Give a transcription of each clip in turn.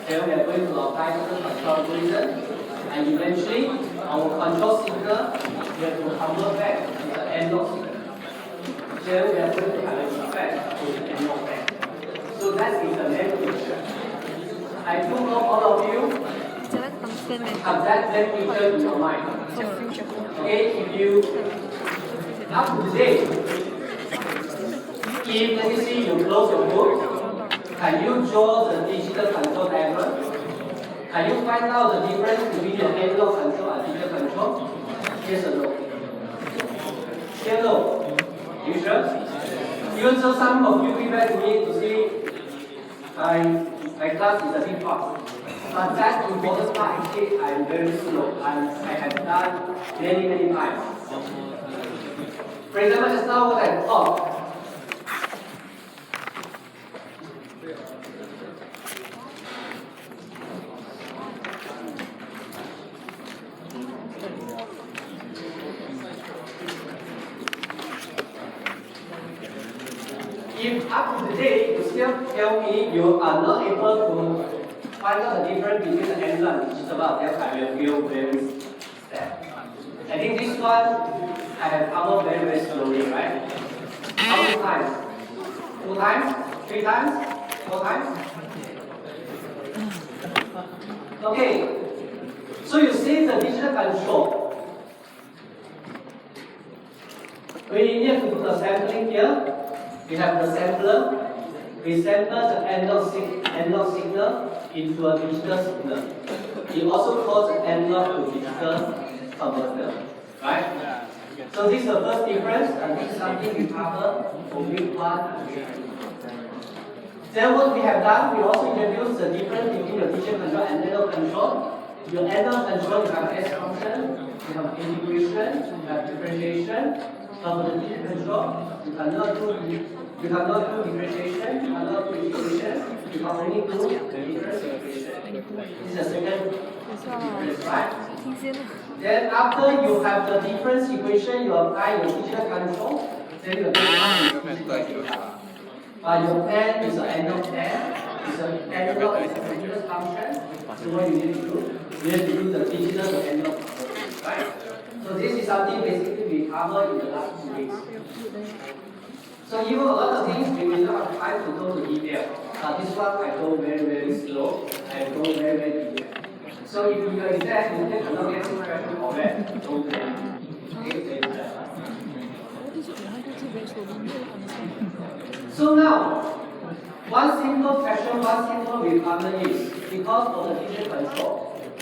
Then we are going to apply certain control algorithm, and eventually our control signal we have to convert back to the analog signal. Then we are going to have an effect to the analog back. So that is the main picture. I do hope all of you have that main picture in your mind. Okay, if you up to today, if let me see you close your book, can you draw the digital control diagram? Can you find out the difference between the analog control and digital control? Yes or no? Yes or no? You sure? Even so, some of you feedback to me to see my class is a bit fast. But that important part actually I am very slow and I have done many times. For example, just now what I taught. If up to today you still tell me you are not able to find out the difference between the analog and digital, then I will feel very sad. I think this one I have covered very slowly, right? How many times? 2 times? 3 times? 4 times? Okay. So you see the digital control. We need to do the sampling here. We have the sampler. We sample the analog signal into a digital signal. It also calls analog to digital converter, right? So this is the first difference, and this is something we cover for week 1 and week 2. Then what we have done, we also introduced the difference between your digital control and analog control. Your analog control, you have S function, you have integration, you have differentiation. But for the digital control, you cannot do differentiation, you cannot do integration, you can only do the difference integration. This is the second difference, right? Then after you have the difference equation, you apply your digital control, then you apply your digital control. But your pen is an analog pen, it's an analog is a continuous function. So what you need to do, you have to do the digital to analog conversion, right? So this is something basically we covered in the last 2 weeks. So even a lot of things we will not have time to go to detail. This one I go very slow. I go very detail. So if you are exam, you take a look at this question of it. So now, one simple question, one simple requirement is because of the digital control,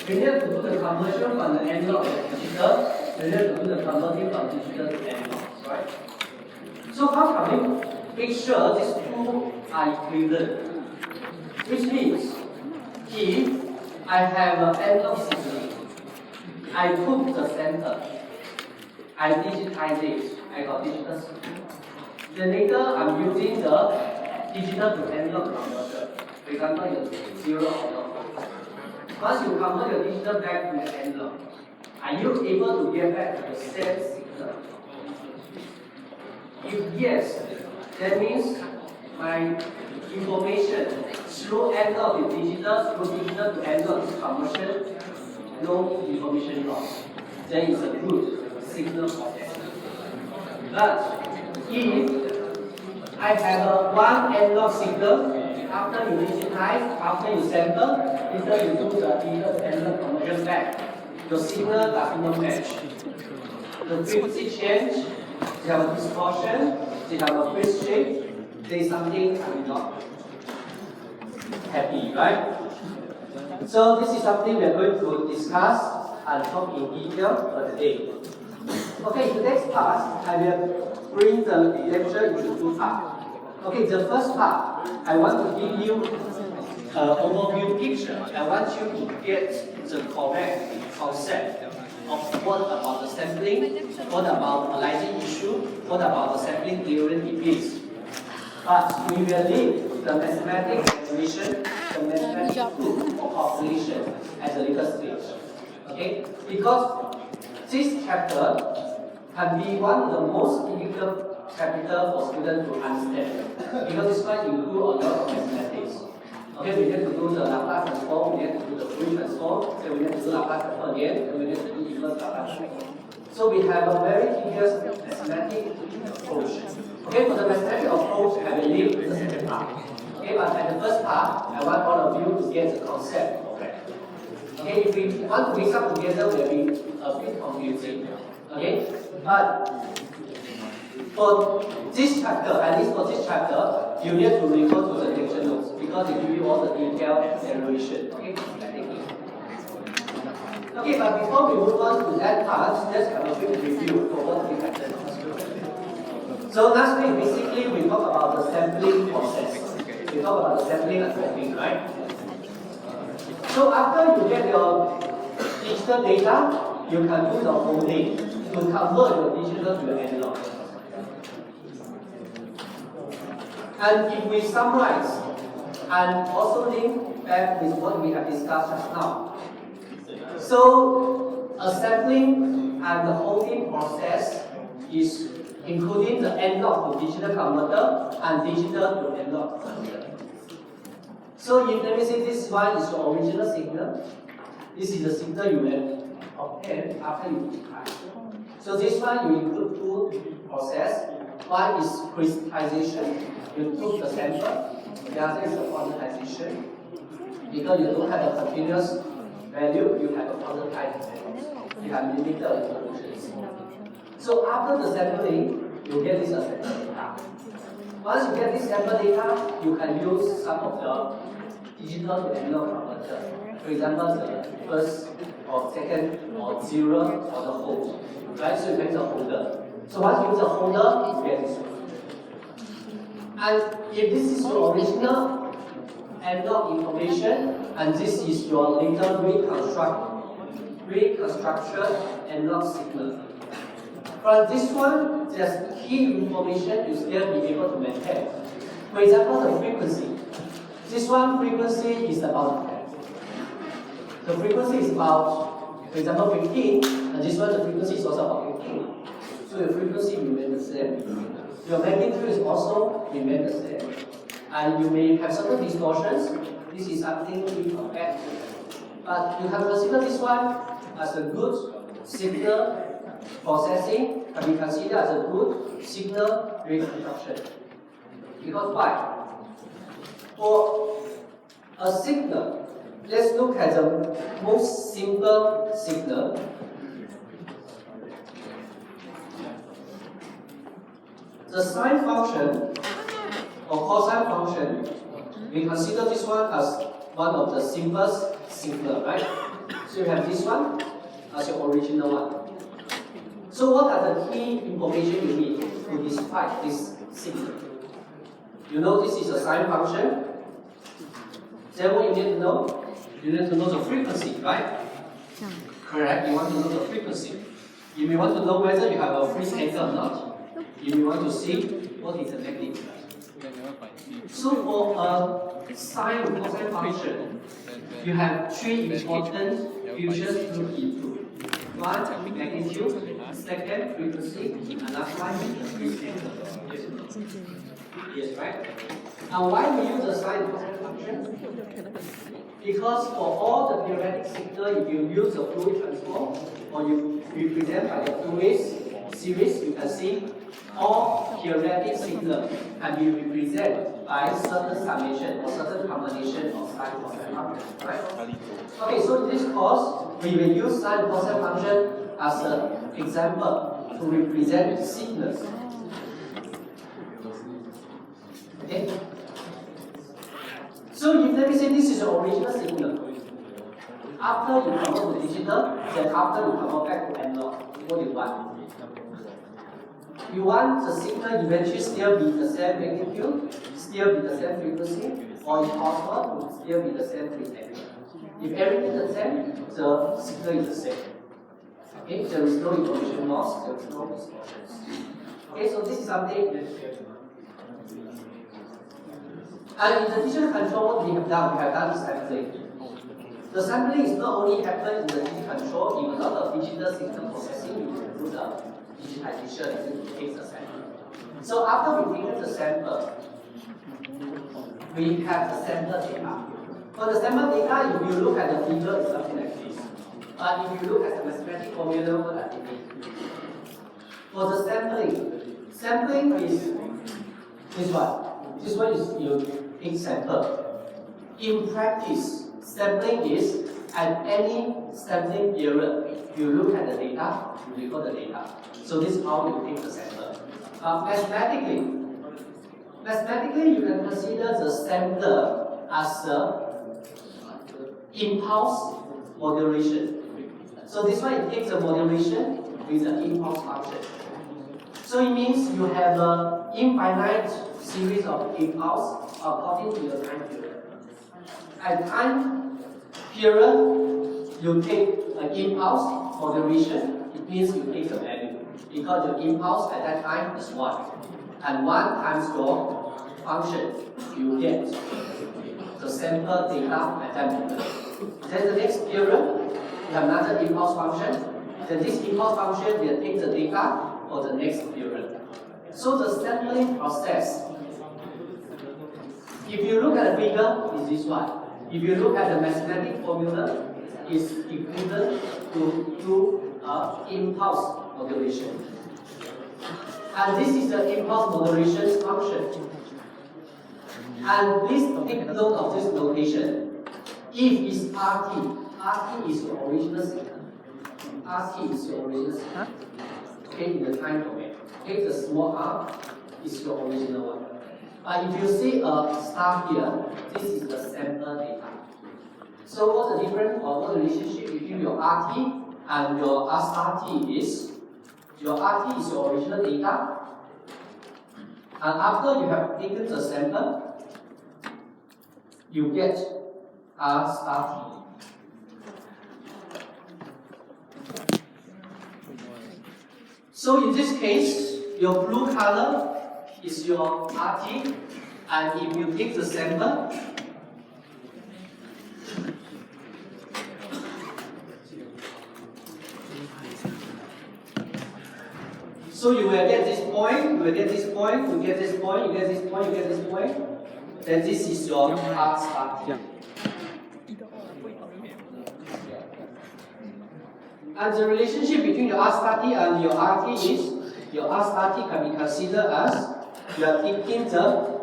we need to do the conversion from the analog to digital. We need to do the converting from digital to analog, right? So how can we make sure these two are equivalent? Which means, if I have an analog signal, I took the center, I digitize it, I got digital signal. Then later I'm using the digital to analog converter. For example, your 0 or 1. Once you convert your digital back to the analog, are you able to get back the same signal? If yes, that means my information through analog to digital, through digital to analog conversion, no information loss. Then it's a good signal for that. But if I have one analog signal, after you digitize, after you sample, later you do the digital to analog conversion back, your signal does not match. The frequency change, they have a distortion, they have a phase shift, there is something I'm not happy, right? So this is something we are going to discuss and talk in detail for today. Okay, today's class, I will bring the lecture into 2 parts. Okay, the first part, I want to give you an overview picture. I want you to get the correct concept of what about the sampling, what about analyzing issue, what about the sampling theory debates. But we will leave the mathematics calculation, the mathematics proof or calculation at a later stage. Okay? Because this chapter can be one of the most difficult chapters for students to understand. Because this one includes a lot of mathematics. Okay, we need to do the Laplace transform, we need to do the Fourier transform, then we need to do Laplace transform again, then we need to do inverse Laplace transform. So we have a very tedious mathematic approach. Okay, for the mathematic approach, I will leave the second part. Okay, but at the first part, I want all of you to get the concept. Okay, if we want to mix up together, will be a bit confusing. Okay, but for this chapter, at least for this chapter, you need to refer to the lecture notes because they give you all the detailed derivation. Okay, okay, but before we move on to that part, let's have a quick review for what we have done. So last week, basically, we talked about the sampling process. We talked about the sampling and tracking, right? So after you get your digital data, you can do the folding to convert your digital to analog. And if we summarize and also link back with what we have discussed just now. So a sampling and the holding process is including the analog to digital converter and digital to analog converter. So if let me say this one is your original signal, this is the signal you will obtain after you decode. So this one you include two processes. One is crystallization. You took the sample. The other is the quantization. Because you don't have a continuous value, you have a quantized value. You have limited information. So after the sampling, you get this sample data. Once you get this sample data, you can use some of the digital to analog converter. For example, the first or second or zero or the hold. Right? So you get the holder. So once you use the holder, you get this one. And if this is your original analog information, and this is your later reconstruction analog signal. From this one, there's key information you still be able to maintain. For example, the frequency. This one frequency is about 10. The frequency is about, for example, 15, and this one the frequency is also about 15. So your frequency remains the same. Your magnitude is also remain the same. And you may have certain distortions. This is something we compare to. But you can consider this one as a good signal processing, and we consider as a good signal reconstruction. Because why? For a signal, let's look at the most simple signal. The sine function or cosine function, we consider this one as one of the simplest signal, right? So you have this one as your original one. So what are the key information you need to describe this signal? You know this is a sine function. Then what you need to know? You need to know the frequency, right? Correct, you want to know the frequency. You may want to know whether you have a free angle or not. You may want to see what is the magnitude. So for a sine or cosine function, you have three important functions to input. One, magnitude, second, frequency, and last one is the free angle. Yes, right? And why we use the sine and cosine function? Because for all the periodic signal, if you use the Fourier transform or you represent by the Fourier series, you can see all periodic signal can be represented by certain summation or certain combination of sine and cosine functions, right? Okay, so in this course, we will use sine and cosine function as an example to represent signals. Okay? So if let me say this is your original signal, after you convert to digital, then after you convert back to analog, what do you want? You want the signal eventually still be the same magnitude, still be the same frequency, or if possible, to still be the same frequency. If everything is the same, the signal is the same. Okay, there is no information loss, there is no distortions. Okay, so this is something. And in the digital control, what we have done is sampling. The sampling is not only happen in the digital control, in a lot of digital signal processing, you can do the digitization and take the sample. So after we take the sample, we have the sample data. For the sample data, if you look at the figure, it's something like this. But if you look at the mathematical formula, what does it mean? For the sampling is this one. This one is you take sample. In practice, sampling is at any sampling period, you look at the data, you record the data. So this is how you take the sample. Mathematically, you can consider the sampler as the impulse modulation. So this one, it takes a modulation with the impulse function. So it means you have an infinite series of impulse according to your time period. At time period, you take an impulse modulation. It means you take the value because your impulse at that time is 1. And 1 times your function, you get the sample data at that moment. Then the next period, you have another impulse function. Then this impulse function will take the data for the next period. So the sampling process, if you look at the figure, is this one. If you look at the mathematical formula, is equivalent to impulse modulation. And this is the impulse modulation function. And please take note of this notation. If it's RT is your original signal. RT is your original signal. Okay, in the time domain. Okay, the small r is your original one. If you see a star here, this is the sample data. So what's the difference or what the relationship between your RT and your R star T is? Your RT is your original data. And after you have taken the sample, you get R star T. So in this case, your blue color is your RT, and if you take the sample, so you will get this point, you will get this point, you get this point, you get this point, you get this point. Then this is your R star T. And the relationship between your R star T and your RT is, your R star T can be considered as you are taking the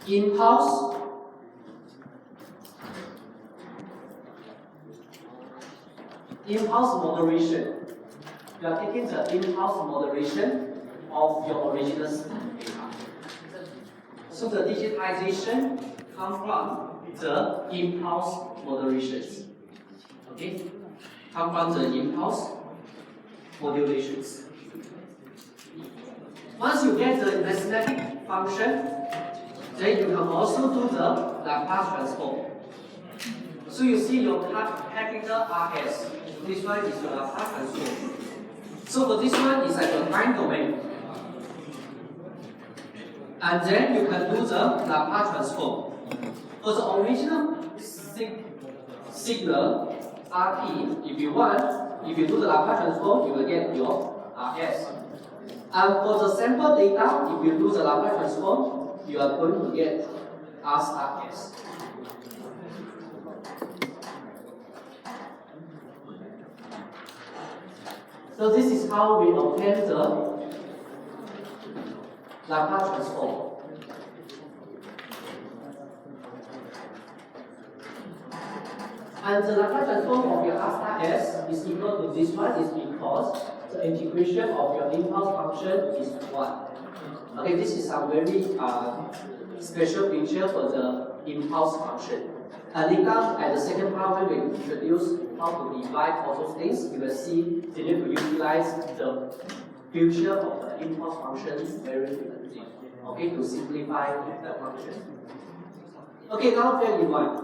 impulse moderation. You are taking the impulse moderation of your original data. So the digitization comes from the impulse modulations. Okay? Come from the impulse modulations. Once you get the mathematical function, then you can also do the Laplace transform. So you see your capital RS. This one is your Laplace transform. So for this one is like a time domain. And then you can do the Laplace transform. For the original signal RT, if you do the Laplace transform, you will get your RS. And for the sample data, if you do the Laplace transform, you are going to get R star S. So this is how we obtain the Laplace transform. And the Laplace transform of your R star S is equal to this one is because the integration of your impulse function is 1. Okay, this is a very special feature for the impulse function. And later, at the second part, when we introduce how to divide all those things, you will see they need to utilize the feature of the impulse function very differently. Okay, to simplify the function. Okay, now bear in mind,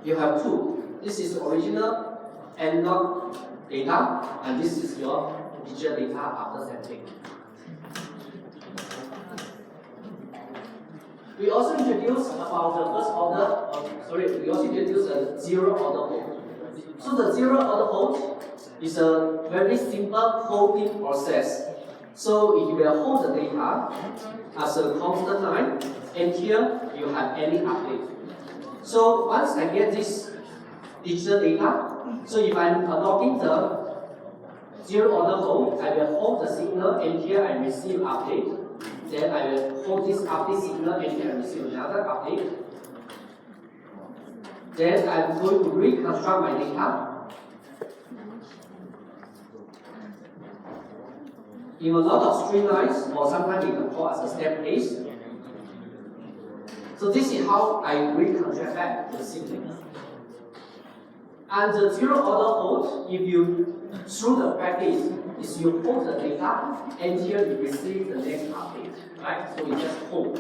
you have two. This is the original analog data, and this is your digital data after sampling. We also introduced about the first order, we also introduced a zero order hold. So the zero order hold is a very simple holding process. So if you will hold the data as a constant line, and here you have any update. So once I get this digital data, so if I'm adopting the zero order hold, I will hold the signal, and here I receive update. Then I will hold this update signal, and here I receive another update. Then I'm going to reconstruct my data in a lot of streamlines, or sometimes we can call as a step case. So this is how I reconstruct back the signal. And the zero order hold, if you through the practice, is you hold the data, and here you receive the next update, right? So you just hold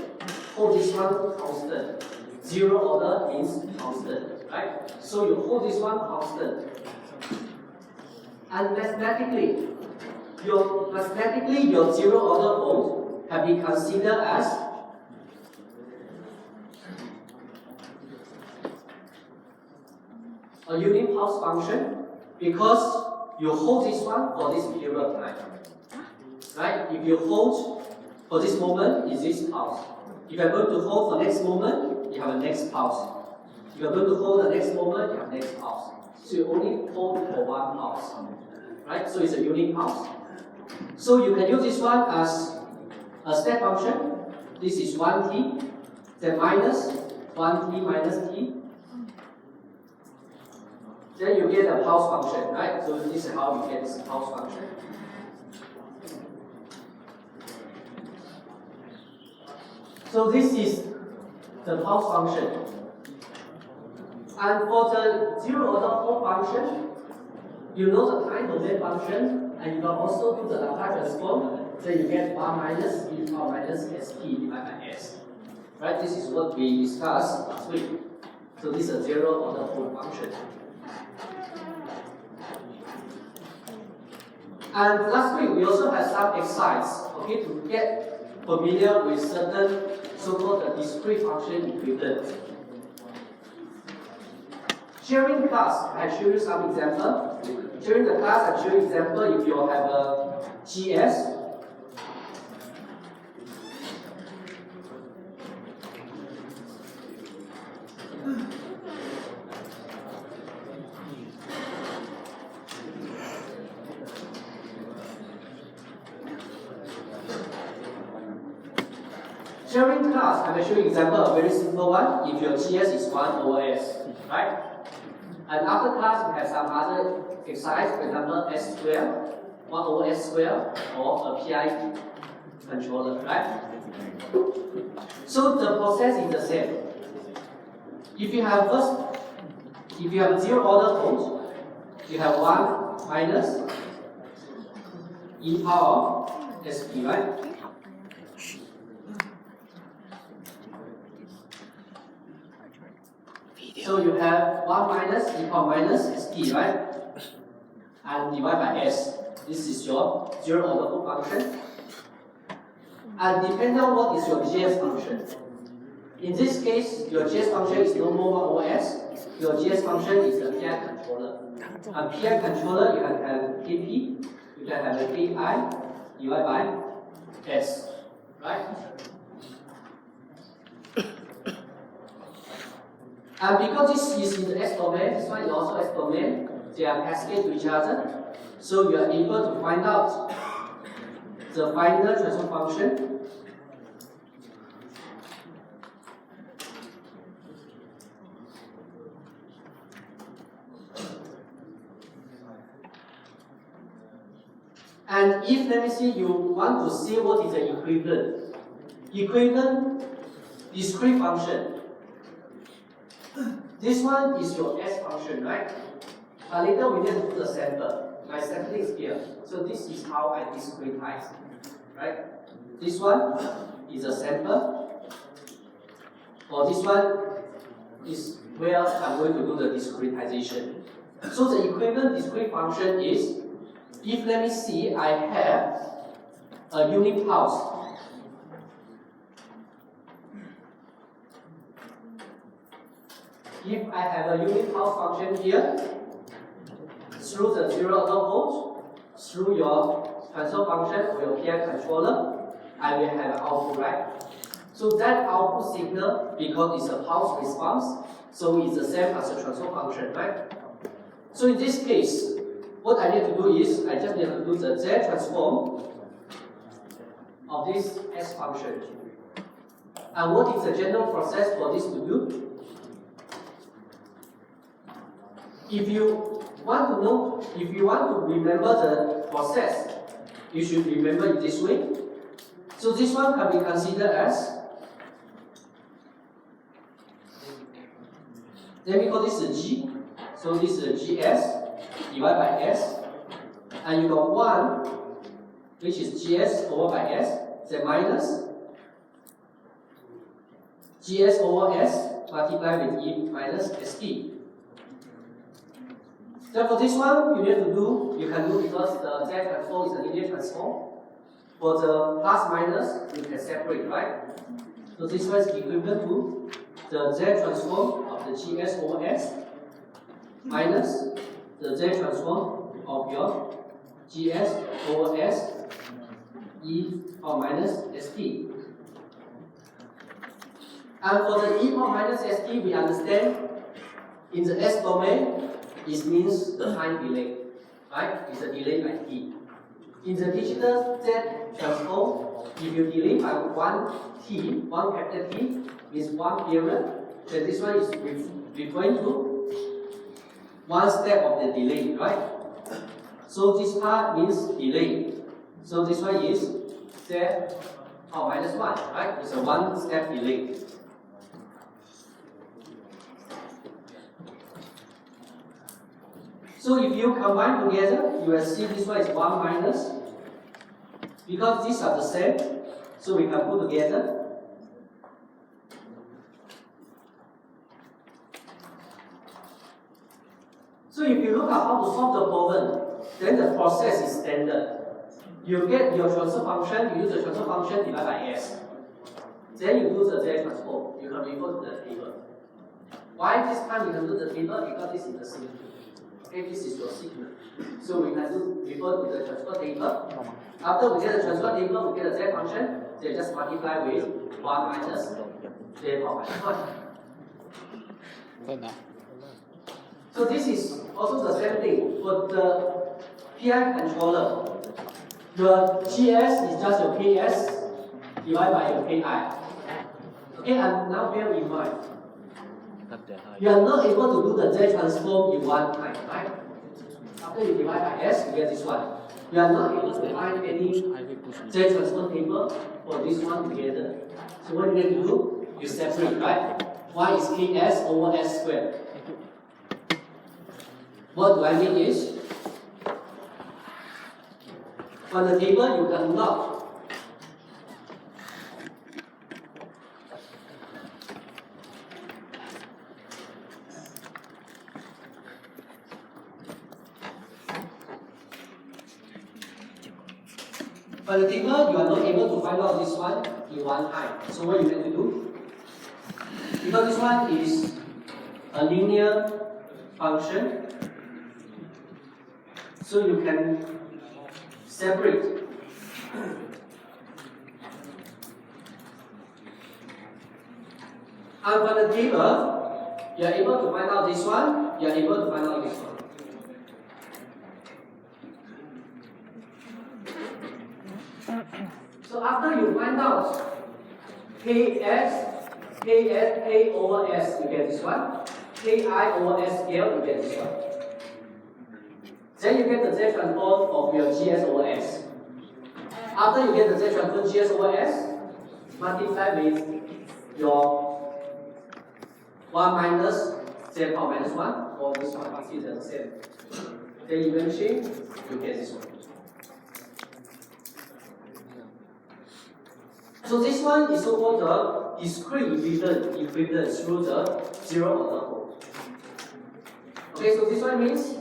this one constant. Zero order means constant, right? So you hold this one constant. And mathematically, your zero order hold have been considered as a unit pulse function because you hold this one for this period of time. Right? If you hold for this moment, is this pulse. If you are going to hold for next moment, you have a next pulse. If you are going to hold the next moment, you have next pulse. So you only hold for one pulse. Right? So it's a unit pulse. So you can use this one as a step function. This is 1t, then minus 1t minus t. Then you get a pulse function, right? So this is how you get this pulse function. So this is the pulse function. And for the zero order hold function, you know the time domain function, and you can also do the Laplace transform. Then you get 1 minus e power minus st divided by s. Right? This is what we discussed last week. So this is a zero order hold function. And last week we also had some exercise, okay, to get familiar with certain so-called discrete function equivalent. During the class, I show you some example. During the class, I show you example if you have a GS. During class, I will show you example, a very simple one. If your GS is 1 OS, right? And after class, we have some other exercise, for example, S square, 1 OS square, or a PI controller, right? So the process is the same. If you have zero order hold, you have 1 minus e power of sp, right? So you have 1 minus e power minus st, right? And divided by s. This is your zero order hold function. And depending on what is your GS function. In this case, your GS function is no more 1 OS. Your GS function is the PI controller. A PI controller, you can have Kp, you can have a Ki divided by s, right? And because this is in the S domain, this one is also S domain, they are cascade to each other. So you are able to find out the final transfer function. And if, let me see, you want to see what is the equivalent discrete function. This one is your S function, right? Later we need to do the sample. My sample is here. So this is how I discretize, right? This one is a sample. Or this one is where I'm going to do the discretization. So the equivalent discrete function is, if let me see, I have a unit pulse. If I have a unit pulse function here, through the zero order hold, through your transfer function of your PI controller, I will have an output, right? So that output signal, because it's a pulse response, so it's the same as a transfer function, right? So in this case, what I need to do is, I just need to do the Z transform of this S function. And what is the general process for this to do? If you want to know, if you want to remember the process, you should remember it this way. So this one can be considered as, let me call this a G. So this is a GS divided by S. And you got 1, which is GS over by S, then minus GS over S multiplied with E minus SP. So for this one, you need to do, you can do because the Z transform is a linear transform. For the plus minus, you can separate, right? So this one is equivalent to the Z transform of the GS over S minus the Z transform of your GS over S E or minus SP. And for the E or minus SP, we understand in the S domain, it means the time delay, right? It's a delay by T. In the digital Z transform, if you delay by 1 T, 1 capital T, means 1 period, then this one is referring to 1 step of the delay, right? So this part means delay. So this one is Z or minus 1, right? It's a 1 step delay. So if you combine together, you will see this one is 1 minus. Because these are the same, so we can put together. So if you look at how to solve the problem, then the process is standard. You get your transfer function, you use the transfer function divided by S. Then you do the Z transform. You can refer to the table. Why this time you can do the table? Because this is the signal. Okay, this is your signal. So we can do refer to the transfer table. After we get the transfer table, we get the Z function. They just multiply with 1 minus Z power minus 1. So this is also the same thing for the PI controller. Your GS is just your KS divided by your KI. Okay, and now bear in mind, you are not able to do the Z transform in one time, right? After you divide by S, you get this one. You are not able to find any Z transform table for this one together. So what you need to do, you separate, right? Y is KS over S squared. What do I mean is, on the table you cannot on the table, you are not able to find out this one in one time. So what you need to do? Because this one is a linear function, so you can separate. And for the table, you are able to find out this one, you are able to find out this one. So after you find out K over S, you get this one. Ki over S scale, you get this one. Then you get the Z transform of your GS over S. After you get the Z transform GS over S, multiply with your 1 minus Z power minus 1, or this one consider the same. Then eventually, you get this one. So this one is so-called the discrete equivalence through the zero order code. Okay, so this one means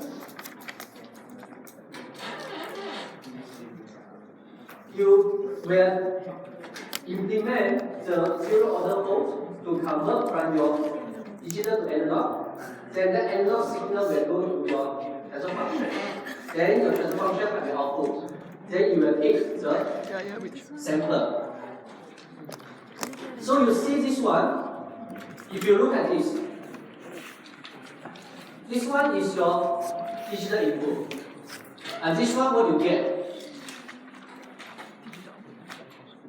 you will implement the zero order code to convert from your digital to analog. Then the analog signal will go to your transfer function. Then your transfer function will be output. then you will pick the sampler. So you see this one, if you look at this one is your digital input. And this one, what you get?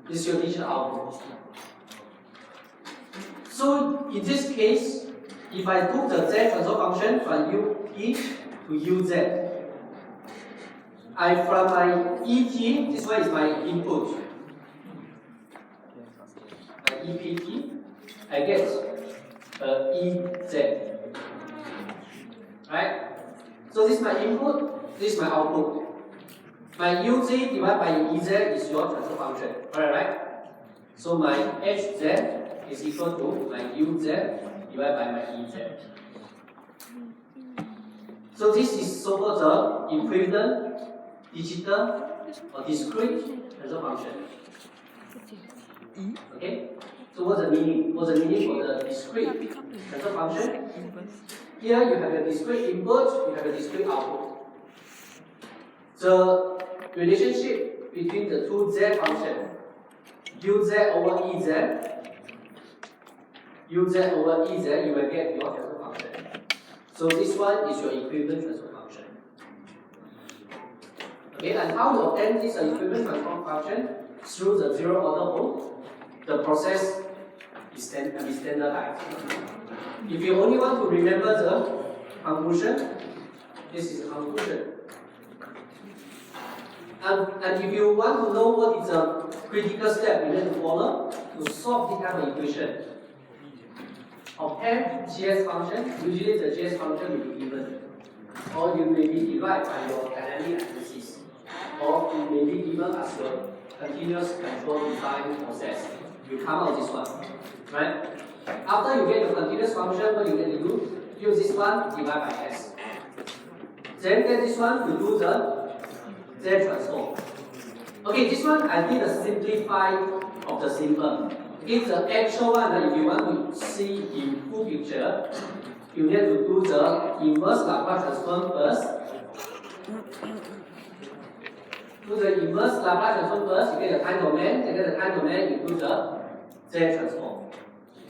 This is your digital output. So in this case, if I took the Z transfer function from UE to UZ, from my ET, this one is my input. My EPT, I get EZ. Right? So this is my input, this is my output. My UZ divided by EZ is your transfer function. Alright, right? So my HZ is equal to my UZ divided by my EZ. So this is so-called the equivalent digital or discrete transfer function. Okay? So what's the meaning? What's the meaning for the discrete transfer function? Here you have a discrete input, you have a discrete output. The relationship between the two Z functions, UZ over EZ, UZ over EZ, you will get your transfer function. So this one is your equivalent transfer function. Okay, and how to obtain this equivalent transfer function? Through the zero order mode, the process can be standardized. If you only want to remember the conclusion, this is the conclusion. And if you want to know what is a critical step you need to follow to solve this kind of equation, obtain GS function, usually the GS function will be given, or you may be derived by your dynamic analysis, or it may be given as your continuous control design process. You come out this one, right? After you get your continuous function, what you can do? Use this one, divide by S. Then get this one to do the Z transform. Okay, this one I did a simplify of the simple. If the actual one, if you want to see in full picture, you need to do the inverse Laplace transform first. Do the inverse Laplace transform first, you get the time domain, then get the time domain, you do the Z transform.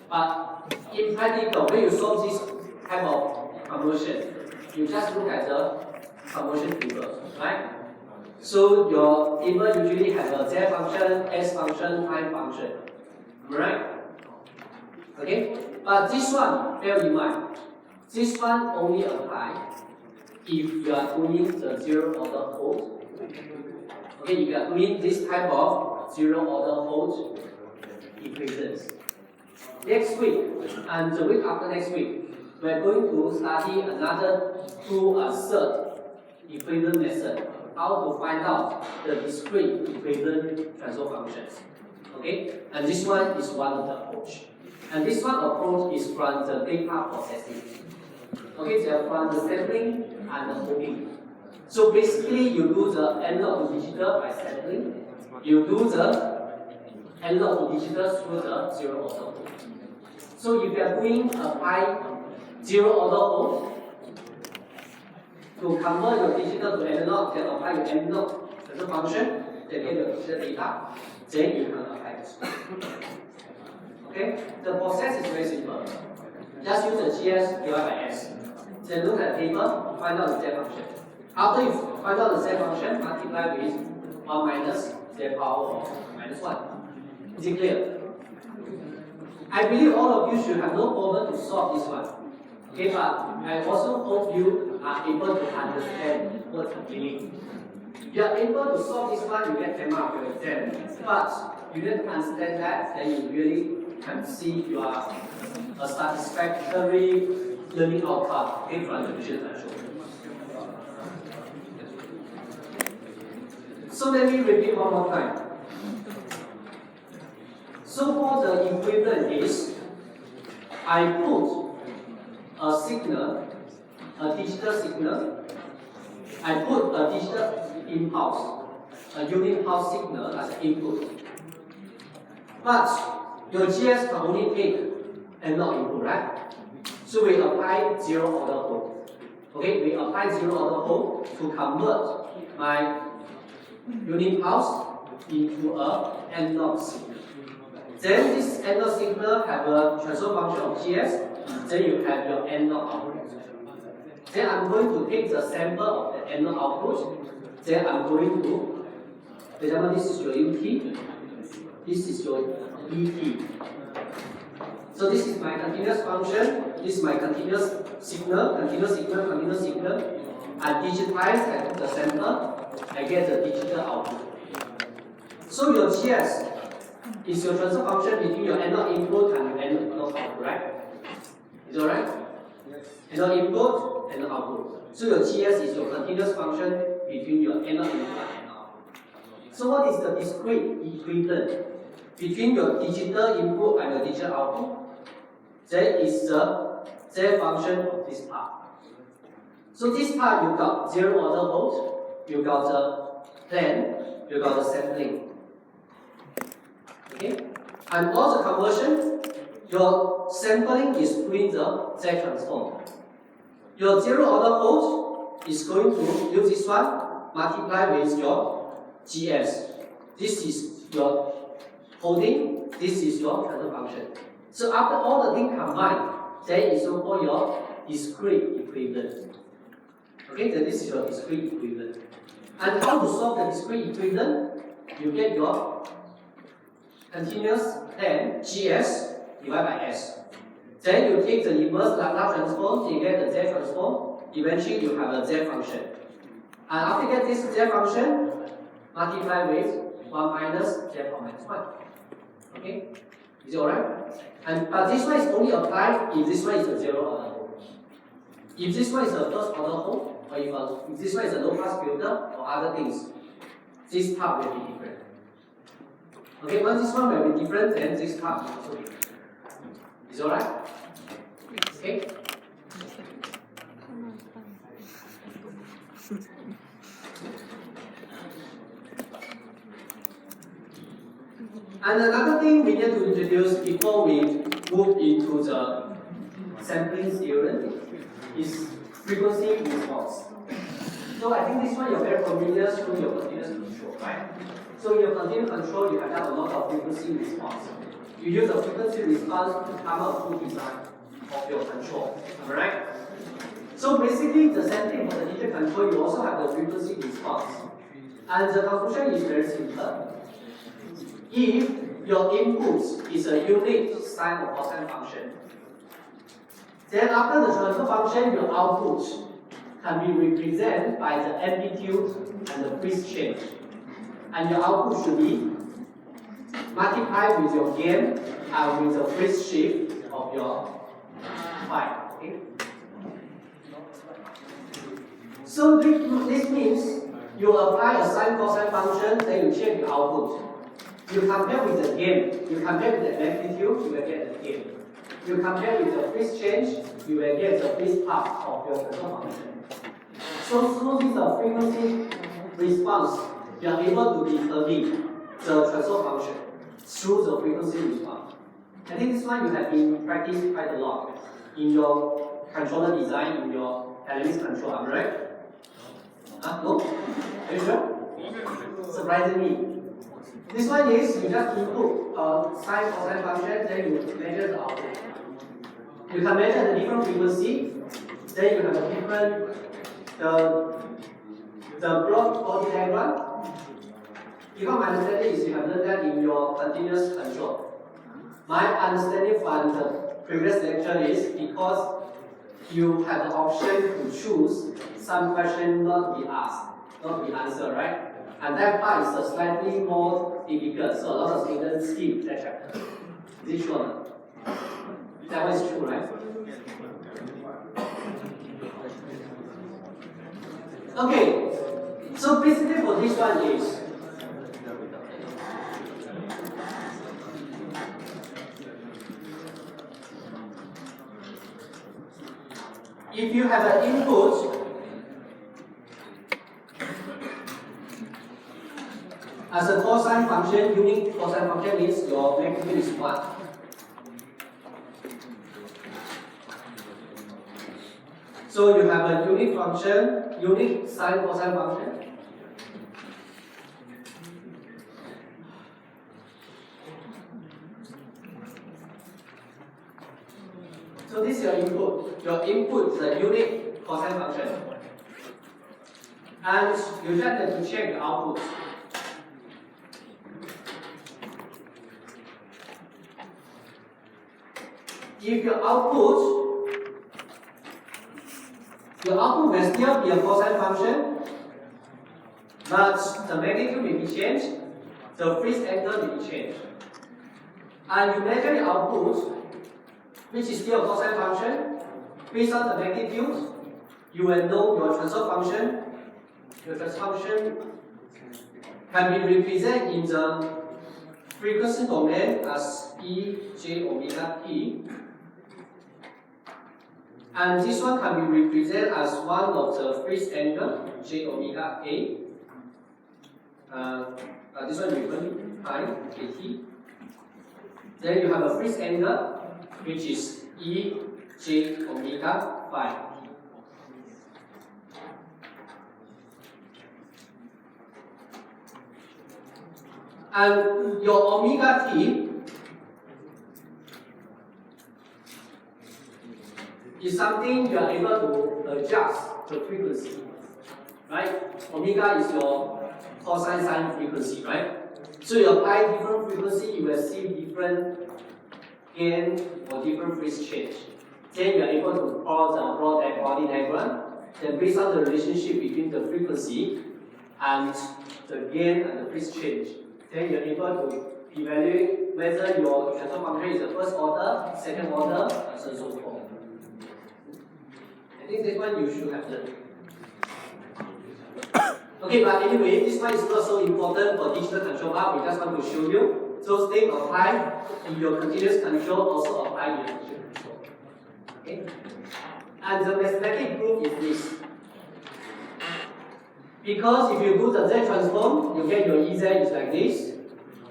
But in practical, when you solve this type of conversion, you just look at the conversion figure, right? So your table usually has a Z function, S function, time function. Am I right? Okay? But this one, bear in mind, this one only applies if you are doing the zero order fold. Okay, if you are doing this type of zero order fold equations. Next week and the week after next week, we are going to study another third equivalent method, how to find out the discrete equivalent transfer functions. Okay, and this one is one of the approach. And this one approach is from the data processing. Okay, they are from the sampling and the hoping. So basically, you do the analog to digital by sampling. You do the analog to digital through the zero order mode. So if you are doing a high zero order mode, to convert your digital to analog, then apply your analog transfer function, then get your digital data, then you can apply this. Okay? The process is very simple. Just use the GS divided by S. Then look at the table, find out the Z function. After you find out the Z function, multiply with 1 minus Z power of minus 1. Is it clear? I believe all of you should have no problem to solve this one. Okay, but I also hope you are able to understand what's happening. If you are able to solve this one, you get 10 marks for your exam. But you need to understand that, then you really can see you are a satisfactory learning outcome from the visual control. So let me repeat one more time. So for the equivalent is, I put a signal, a digital signal, I put a digital impulse, a unit pulse signal as input. But your GS can only take analog input, right? So we apply zero order hold. Okay, we apply zero order hold to convert my unit pulse into a analog signal. Then this analog signal have a transfer function of GS. Then you have your analog output. Then I'm going to take the sample of the analog output. Then I'm going to, for example, this is your UT. This is your ET. So this is my continuous function. This is my continuous signal. I digitize, I put the sample, I get the digital output. So your GS is your transfer function between your analog input and your analog output, right? Is that right? Yes. Analog input and output. So your GS is your continuous function between your analog input and output. So what is the discrete equivalent between your digital input and your digital output? That is the Z function of this part. So this part you got zero order volt, you got the plan, you got the sampling. Okay? And also conversion, your sampling is doing the Z transform. Your zero order volt is going to use this one, multiply with your GS. This is your holding, this is your transfer function. So after all the things combined, that is so-called your discrete equivalent. Okay, so this is your discrete equivalent. And how to solve the discrete equivalent? You get your continuous and GS divided by S. Then you take the inverse Laplace transform, you get the Z transform. Eventually you have a Z function. And after you get this Z function, multiply with 1 minus Z minus 1. Okay? Is it alright? But this one is only applied if this one is a zero order whole. If this one is a first order whole, or if this one is a low pass filter or other things, this part will be different. Okay, once this one will be different, then this part will also be different. Is it alright? Okay? And another thing we need to introduce before we move into the sampling theorem is frequency response. So I think this one you're very familiar through your continuous control, right? So in your continuous control, you have done a lot of frequency response. You use the frequency response to come up with design of your control, am I right? So basically, the same thing for the digital control, you also have the frequency response. And the conclusion is very simple. If your input is a unit sine or cosine function, then after the transfer function, your output can be represented by the amplitude and the phase change. And your output should be multiplied with your gain and with the phase shift of your phi. Okay? So this means you apply a sine cosine function, then you check the output. You compare with the gain, you compare with the magnitude, you will get the gain. You compare with the phase change, you will get the phase part of your transfer function. So through this frequency response, you are able to determine the transfer function through the frequency response. I think this one you have been practiced quite a lot in your controller design, in your dynamics control, am I right? No? Are you sure? Surprising me. This one is you just input a sine cosine function, then you measure the output. You can measure the different frequency, then you have a different the block body diagram. Because my understanding is you have learned that in your continuous control. My understanding from the previous lecture is because you have the option to choose some question not to be asked, not to be answered, right? And that part is slightly more difficult, so a lot of students skip that chapter. Is it true? That one is true, right? Okay, so basically for this one is if you have an input as a cosine function, unique cosine function means your magnitude is 1. So you have a unique function, unique sine cosine function. So this is your input. Your input is a unit cosine function. And you just have to check the output. If your output will still be a cosine function, but the magnitude may be changed, the freeze angle may be changed. And you measure the output, which is still a cosine function, based on the magnitude, you will know your transfer function. Your transfer function can be represented in the frequency domain as e j omega t. And this one can be represented as one of the freeze angle, j omega a. This one is given by kt. Then you have a freeze angle, which is e j omega phi. And your omega t is something you are able to adjust the frequency, right? Omega is your cosine sine frequency, right? So you apply different frequency, you will see different gain or different phase change. Then you are able to plot the body diagram. Then based on the relationship between the frequency and the gain and the phase change, then you are able to evaluate whether your transfer function is the first order, second order, and so on and so forth. I think this one you should have learned. Okay, but anyway, this one is not so important for digital control bar. We just want to show you. Those things apply in your continuous control, also apply in your digital control. Okay? And the mathematic proof is this. Because if you do the Z transform, you get your Ez is like this.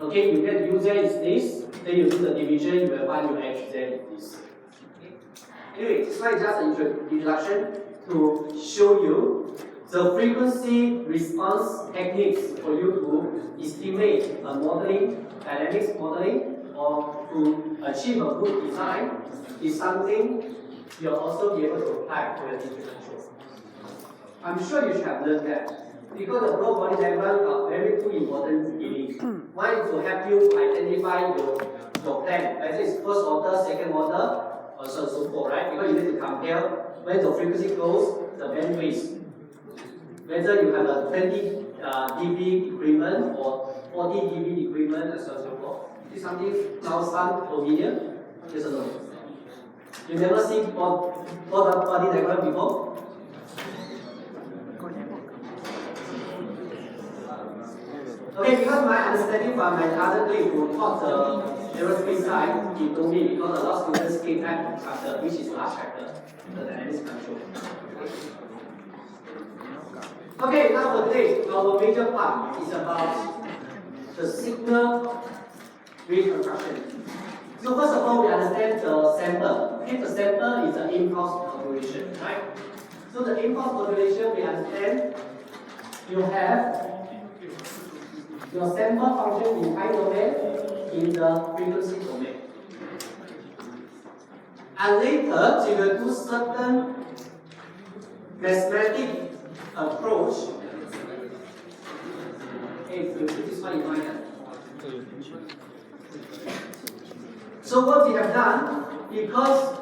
Okay, you get Uz is this. Then you do the division, you will find your Hz is this. Okay? Anyway, this one is just an introduction to show you the frequency response techniques for you to estimate a modeling, dynamics modeling, or to achieve a good design is something you'll also be able to apply to your digital control. I'm sure you should have learned that. Because the block body diagram are very two important beginnings. One is to help you identify your plan, whether it's first order, second order, or so on and so forth, right? Because you need to compare when the frequency goes, the bandwidth. Whether you have a 20 dB decrement or 40 dB decrement, and so on and so forth. Is something now sound familiar? Yes or no? You never seen body diagram before? Okay, because my understanding from my other colleague who taught the aerospace side, he told me because a lot of students came back from factor, which is large factor, the dynamics control. Okay, now for today, our major part is about the signal reconstruction. So first of all, we understand the sample. Okay, the sample is an impulse modulation, right? So the impulse modulation, we understand you have your sample function in time domain, in the frequency domain. And later, you will do certain mathematic approach. Okay, so put this one in mind. So what we have done, because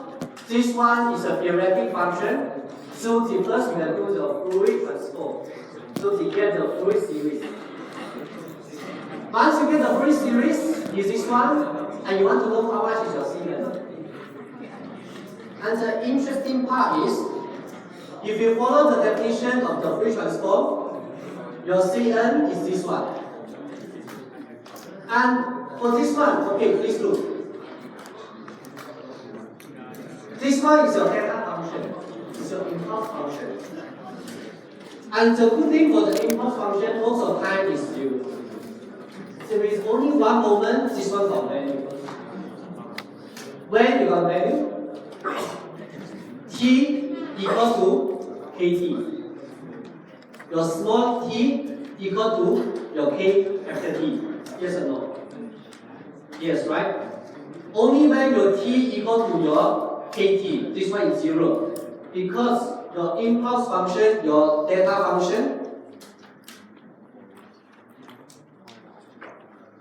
this one is a theoretic function, so the first we have to do the fluid transform. So to get the fluid series. Once you get the fluid series, is this one, and you want to know how much is your signal. And the interesting part is, if you follow the definition of the Fourier transform, your Cn is this one. And for this one, okay, please look. This one is your delta function. It's your impulse function. And the good thing for the impulse function most of the time is zero. There is only one moment this one got value. When you got value, t equal to kt. Your small t equal to your k capital T. Yes or no? Yes, right? Only when your t equal to your kt. This one is 0. Because your impulse function, your data function,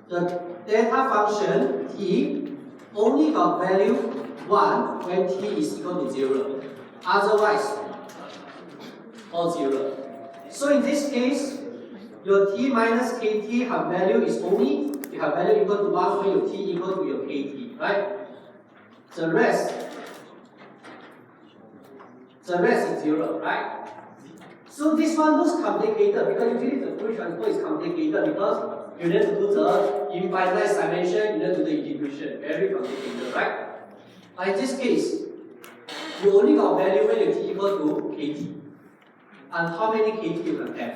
the data function t only got value 1 when t is equal to 0. Otherwise, all 0. So in this case, your t minus kt have value is only, you have value equal to 1 when your t equal to your kt, right? The rest is 0, right? So this one looks complicated because usually the Fourier transform is complicated because you need to do the infinite summation, you need to do the integration, very complicated, right? But in this case, you only got value when your t equal to kt. And how many kt you can have?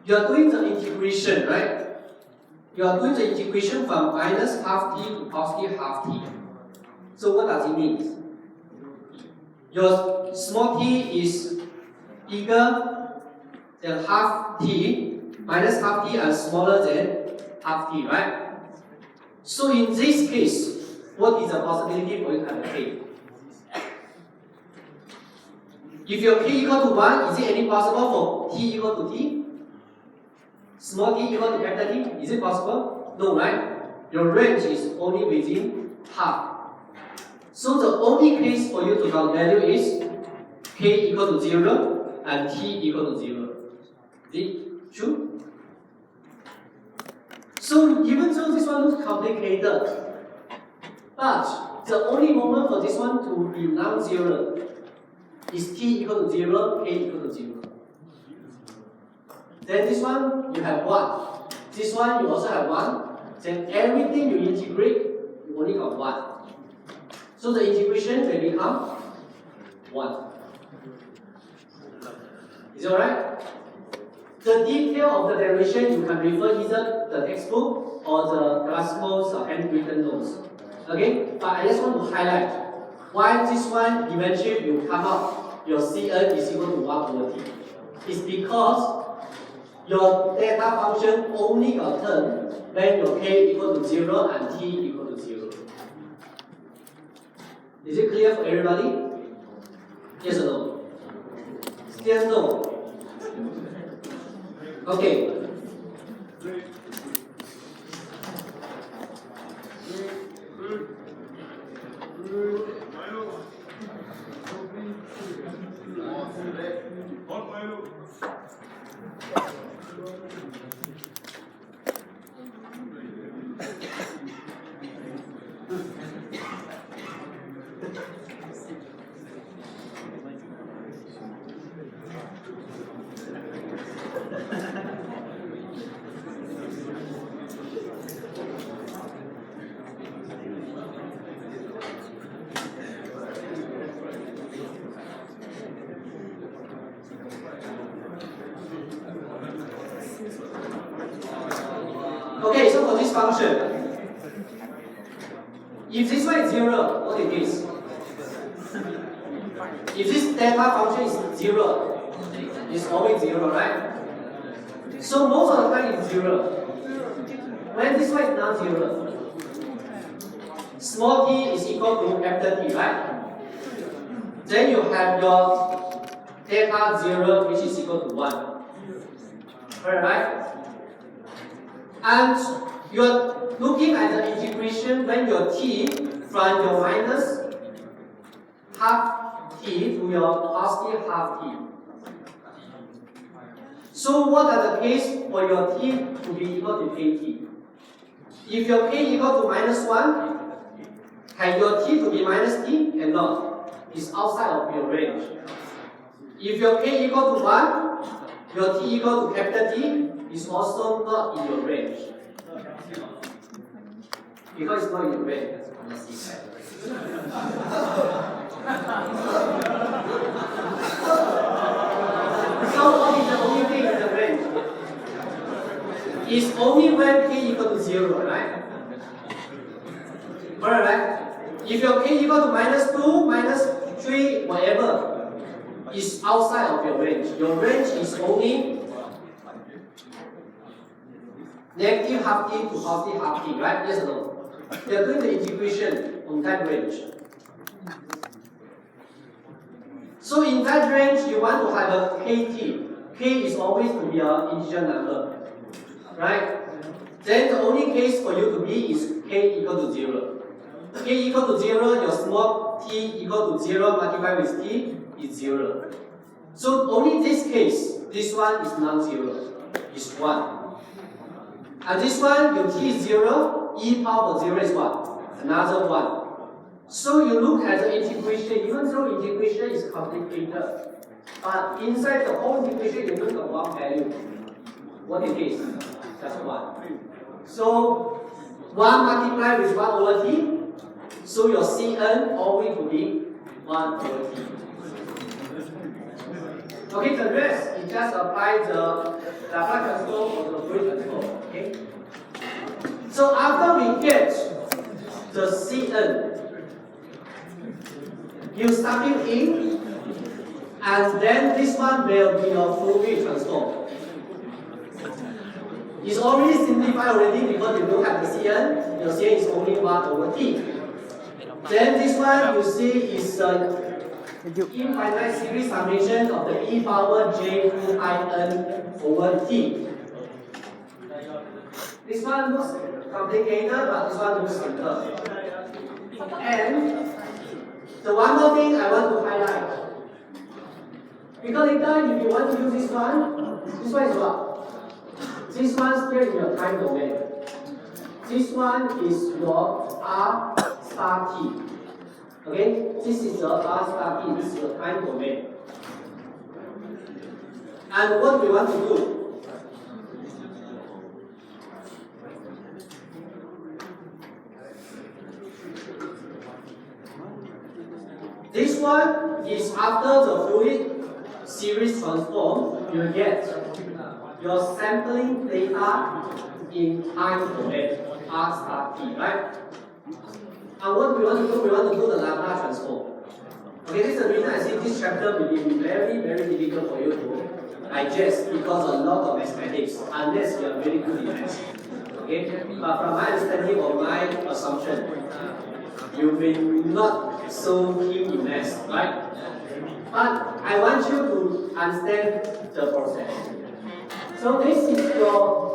You are doing the integration, right? You are doing the integration from minus half t to positive half t. So what does it mean? Your small t is bigger than half t, minus half t and smaller than half t, right? So in this case, what is the possibility for you to have a k? If your k equal to 1, is it any possible for t equal to t? Small t equal to capital T, is it possible? No, right? Your range is only within half. So the only case for you to have value is k equal to 0 and t equal to 0. Is it true? So even though this one looks complicated, but the only moment for this one to be non-zero is t equal to 0, k equal to 0. Then this one you have 1. This one you also have 1. Then everything you integrate, you only got 1. So the integration will become 1. Is it alright? The detail of the derivation you can refer either the textbook or the classical handwritten notes. Okay? But I just want to highlight why this one eventually will come out your Cn is equal to 1 over t. It's because your data function only got turned when your k equal to 0 and t equal to 0. Is it clear for everybody? Yes or no? Still no? Okay. Okay, so for this function, if this one is 0, what it is? If this data function is 0, it's always 0, right? So most of the time it's 0. When this one is non-zero, small t is equal to capital T, right? Then you have your data 0, which is equal to 1. Alright? And you're looking at the integration when your t from your minus half t to your positive half t. So what are the case for your t to be equal to kt? If your k equal to minus 1, can your t to be minus t? Cannot. It's outside of your range. If your k equal to 1, your t equal to capital T is also not in your range. Because it's not in your range. So what is the only thing in the range? It's only when k equal to 0, right? Alright? If your k equal to minus 2, minus 3, whatever, is outside of your range. Your range is only negative half t to positive half t, right? Yes or no? We are doing the integration on that range. So in that range, you want to have a kt. K is always to be an integer number, right? Then the only case for you to be is k equal to 0. K equal to 0, your small t equal to 0 multiplied with t is 0. So only this case, this one is non-zero, is 1. And this one, your t is 0, e power of 0 is what? Another 1. So you look at the integration, even though integration is complicated, but inside the whole integration you look at one value. What it is? Just 1. So 1 multiplied with 1 over t, so your Cn always will be 1 over t. Okay, the rest, you just apply the Laplace transform or the Fourier transform. Okay? So after we get the Cn, you sub it in, and then this one will be your Fourier transform. It's already simplified already because you don't have the Cn. Your Cn is only 1 over t. Then this one you see is infinite series summation of the e power j 2in over t. This one looks complicated, but this one looks simple. And the one more thing I want to highlight. Because later, if you want to use this one is what? This one still in your time domain. This one is your r star t. Okay, this is your r star t. This is your time domain. And what we want to do? This one is after the Fourier series transform, you get your sampling data in time domain, r star t, right? And what we want to do, we want to do the Laplace transform. Okay, this is the reason I say this chapter will be very, very difficult for you to digest because a lot of mathematics, unless you are very good in math. Okay, but from my understanding or my assumption, you will not so keen in math, right? But I want you to understand the process. So this is your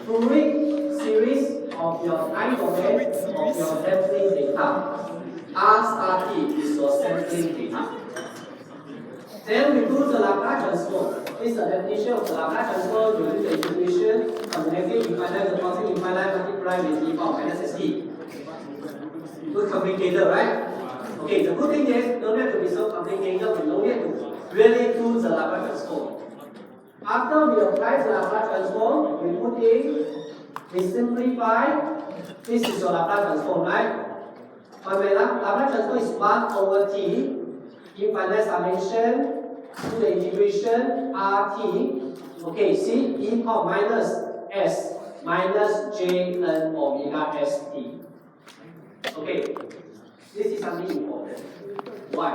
Fourier series of your time domain of your sampling data. R star t is your sampling data. Then we do the Laplace transform. This is the definition of the Laplace transform. You do the integration from the negative infinite to positive infinite multiplied with e power minus st. Too complicated, right? Okay, the good thing is don't have to be so complicated. We don't have to really do the Laplace transform. After we apply the Laplace transform, we put in, we simplify. This is your Laplace transform, right? But my Laplace transform is 1 over t, infinite summation to the integration rt. Okay, see, e power minus s minus j n omega st. Okay, this is something important. Why?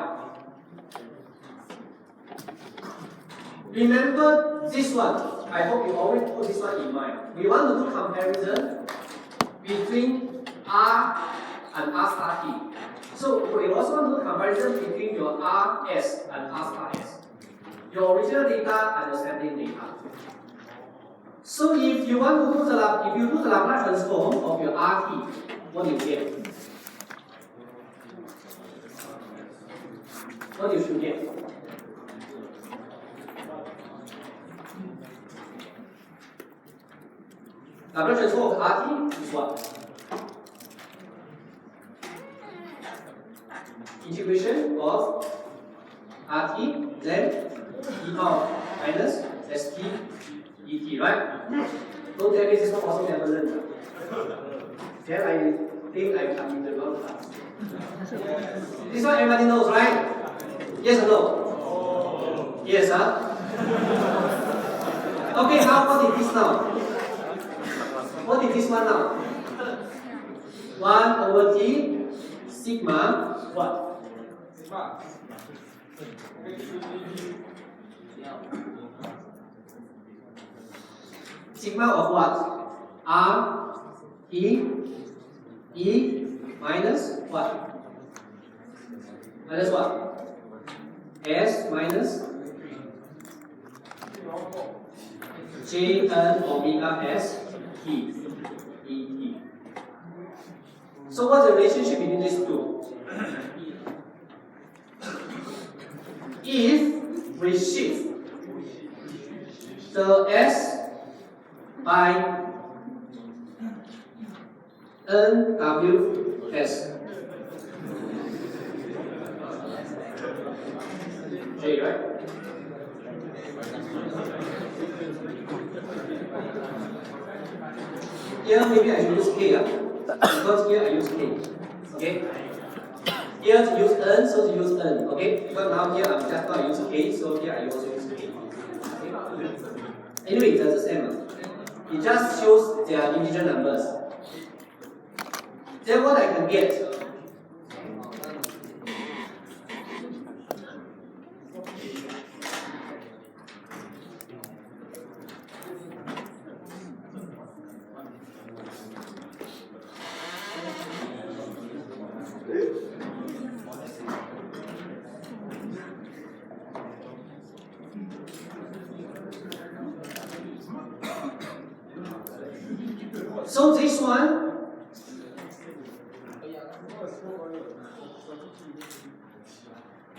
Remember this one. I hope you always put this one in mind. We want to do comparison between R and R star t. So we also want to do comparison between your Rs and R star s. Your original data and the sampling data. So if you want to do the Laplace transform of your Rt, what do you get? What you should get? Laplace transform of Rt is what? Integration of Rt, then e power minus st et, right? Don't tell me this one also never learned. Then I think I come in the wrong class. This one everybody knows, right? Yes or no? Yes, huh? Okay, what is this now? What is this one now? 1 over t sigma what? Sigma of what? R E minus what? minus what? S minus J n omega S T E T. So what's the relationship between these two? If we shift the S by NWS J, right? Here maybe I should use K, because here I use K. Okay? Here to use N, so to use N. Okay? Because now here I'm just going to use K, so here I also use K. Okay? Anyway, it's the same. It just shows their integer numbers. Then what I can get? So this one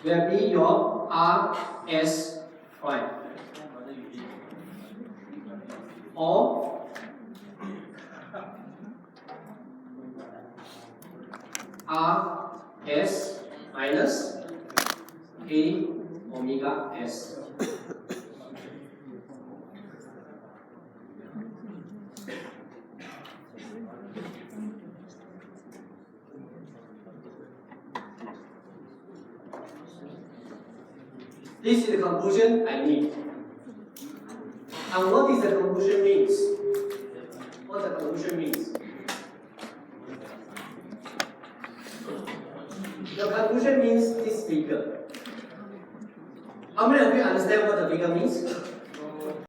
will be your RS prime or RS minus K omega S. This is the conclusion I need. And what is the conclusion means? What the conclusion means? The conclusion means this figure. How many of you understand what the figure means?